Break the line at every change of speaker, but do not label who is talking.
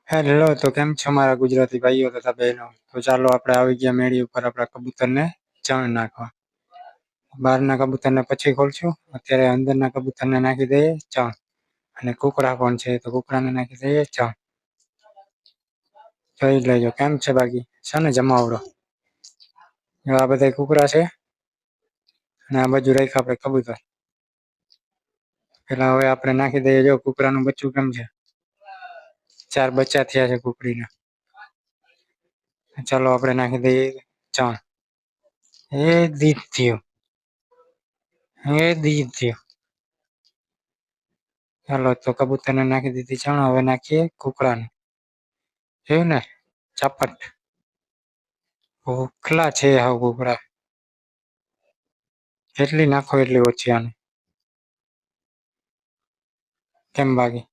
Hello, તો કેમ છો મારા ગુજરાતી ભાઈઓ તથા બહેનો? તો ચાલો આપણે આવી ગયા મેળી ઉપર આપણા કબૂતરને ચણ નાખવા. બહારના કબૂતરને પછી ખોલશું, અત્યારે અંદરના કબૂતરને નાખી દઈએ ચણ. અને કુકડા પણ છે તો કુકડાને નાખી દઈએ ચણ. જોઈ લેજો કેમ છે બાકી છે ને જમાવડો. આ બધા કુકડા છે અને આ બાજુ રાખ્યા આપણે કબૂતર. પેલા હવે આપણે નાખી દઈએ, જો કુકડાનું બચ્ચું કેમ છે. 4 બચ્ચા થયા છે કુકડીના. ચાલો આપણે નાખી દઈએ ચણ. એ દીધ્યું, ચાલો તો કબૂતરને નાખી દીધી ચણ. હવે નાખીએ કુકડાને. જોયું ને ચાપટ ભૂખલા છે હાવ કુકડા. જેટલી નાખો એટલી ઓછી. આને કેમ બાકી